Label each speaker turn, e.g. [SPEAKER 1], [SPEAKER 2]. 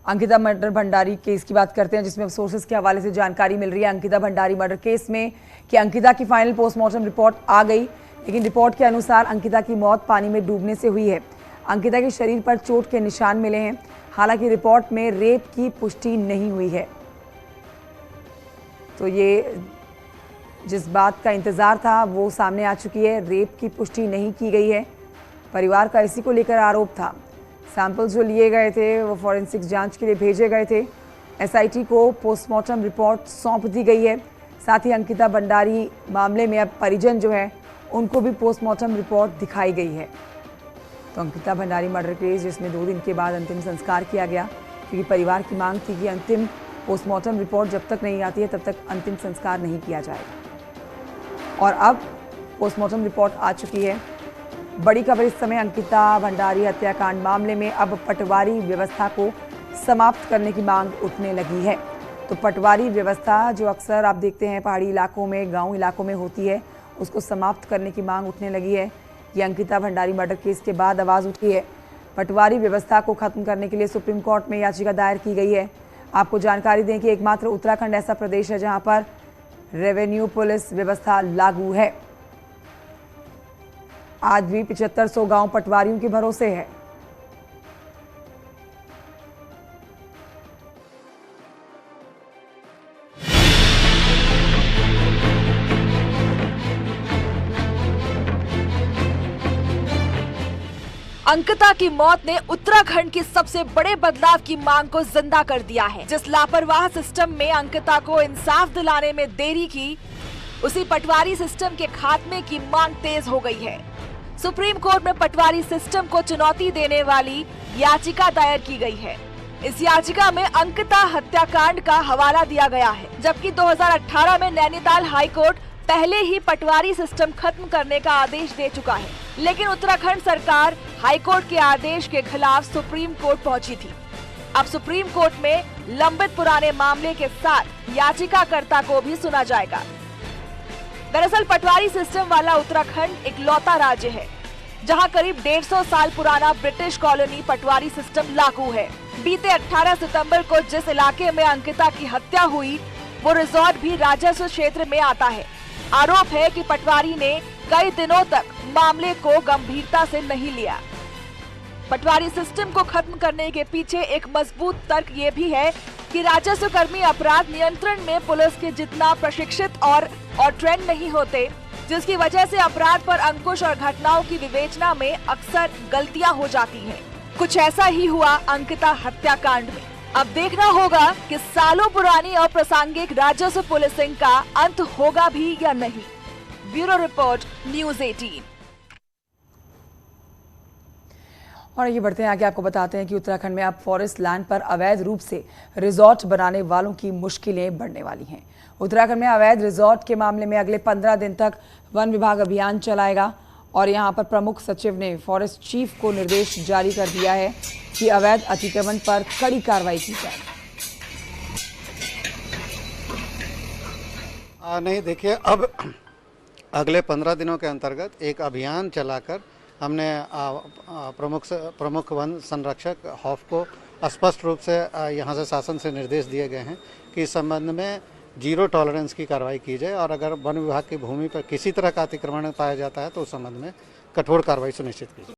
[SPEAKER 1] Ankita murder Bhandari case की बात करते हैं, जिसमें सोर्सेस के हवाले से जानकारी मिल रही है अंकिता भंडारी मर्डर केस में कि अंकिता की फाइनल पोस्टमार्टम रिपोर्ट आ गई, लेकिन रिपोर्ट के अनुसार अंकिता की मौत पानी में डूबने से हुई है। अंकिता के शरीर पर चोट के निशान मिले हैं। हालांकि रिपोर्ट में रेप की पुष्टि नहीं हुई है। तो ये जिस बात का इंतजार था वो सामने आ चुकी है। रेप की पुष्टि नहीं की गई है। परिवार का इसी को लेकर आरोप था। सैंपल्स जो लिए गए थे वो फॉरेंसिक्स जांच के लिए भेजे गए थे। एसआईटी को पोस्टमार्टम रिपोर्ट सौंप दी गई है। साथ ही अंकिता भंडारी मामले में अब परिजन जो है उनको भी पोस्टमार्टम रिपोर्ट दिखाई गई है। तो अंकिता भंडारी मर्डर केस जिसमें 2 दिन के बाद अंतिम संस्कार किया गया, क्योंकि परिवार की मांग थी कि अंतिम पोस्टमार्टम रिपोर्ट जब तक नहीं आती है तब तक अंतिम संस्कार नहीं किया जाएगा। और अब पोस्टमार्टम रिपोर्ट आ चुकी है। बड़ी खबर इस समय अंकिता भंडारी हत्याकांड मामले में अब पटवारी व्यवस्था को समाप्त करने की मांग उठने लगी है। तो पटवारी व्यवस्था जो अक्सर आप देखते हैं पहाड़ी इलाकों में, गांव इलाकों में होती है, उसको समाप्त करने की मांग उठने लगी है। ये अंकिता भंडारी मर्डर केस के बाद आवाज़ उठी है। पटवारी व्यवस्था को खत्म करने के लिए सुप्रीम कोर्ट में याचिका दायर की गई है। आपको जानकारी दें कि एकमात्र उत्तराखंड ऐसा प्रदेश है जहां पर रेवेन्यू पुलिस व्यवस्था लागू है। आज भी 7500 गांव पटवारियों के भरोसे है।
[SPEAKER 2] अंकिता की मौत ने उत्तराखंड की सबसे बड़े बदलाव की मांग को जिंदा कर दिया है। जिस लापरवाह सिस्टम में अंकिता को इंसाफ दिलाने में देरी की, उसी पटवारी सिस्टम के खात्मे की मांग तेज हो गई है। सुप्रीम कोर्ट में पटवारी सिस्टम को चुनौती देने वाली याचिका दायर की गई है। इस याचिका में अंकिता हत्याकांड का हवाला दिया गया है, जबकि 2018 में नैनीताल हाईकोर्ट पहले ही पटवारी सिस्टम खत्म करने का आदेश दे चुका है। लेकिन उत्तराखंड सरकार हाईकोर्ट के आदेश के खिलाफ सुप्रीम कोर्ट पहुंची थी। अब सुप्रीम कोर्ट में लंबित पुराने मामले के साथ याचिकाकर्ता को भी सुना जाएगा। दरअसल पटवारी सिस्टम वाला उत्तराखंड एक लौता राज्य है जहां करीब 150 साल पुराना ब्रिटिश कॉलोनी पटवारी सिस्टम लागू है। बीते 18 सितंबर को जिस इलाके में अंकिता की हत्या हुई वो रिजॉर्ट भी राजस्व क्षेत्र में आता है। आरोप है कि पटवारी ने कई दिनों तक मामले को गंभीरता से नहीं लिया। पटवारी सिस्टम को खत्म करने के पीछे एक मजबूत तर्क ये भी है कि राजस्व कर्मी अपराध नियंत्रण में पुलिस के जितना प्रशिक्षित और ट्रेंड नहीं होते, जिसकी वजह से अपराध पर अंकुश और घटनाओं की विवेचना में अक्सर गलतियां हो जाती हैं। कुछ ऐसा ही हुआ अंकिता हत्याकांड में। अब देखना होगा कि सालों पुरानी अप्रासंगिक राजस्व पुलिसिंग का अंत होगा भी या नहीं। Bureau report, news 18।
[SPEAKER 1] और ये बढ़ते हैं आगे, आपको बताते हैं कि उत्तराखंड में अब फॉरेस्ट लैंड पर अवैध रूप से रिजॉर्ट बनाने वालों की मुश्किलें बढ़ने वाली हैं। उत्तराखंड में अवैध रिजॉर्ट के मामले में अगले 15 दिन तक वन विभाग अभियान चलाएगा। और यहां पर प्रमुख सचिव ने फॉरेस्ट चीफ को निर्देश जारी कर दिया है कि अवैध अतिक्रमण पर कड़ी कार्रवाई की जाए।
[SPEAKER 3] नहीं, देखिए, अब अगले 15 दिनों के अंतर्गत एक अभियान चलाकर हमने प्रमुख वन संरक्षक हॉफ को स्पष्ट रूप से यहाँ से शासन से निर्देश दिए गए हैं कि इस संबंध में 0 टॉलरेंस की कार्रवाई की जाए और अगर वन विभाग की भूमि पर किसी तरह का अतिक्रमण पाया जाता है तो उस संबंध में कठोर कार्रवाई सुनिश्चित की जाए।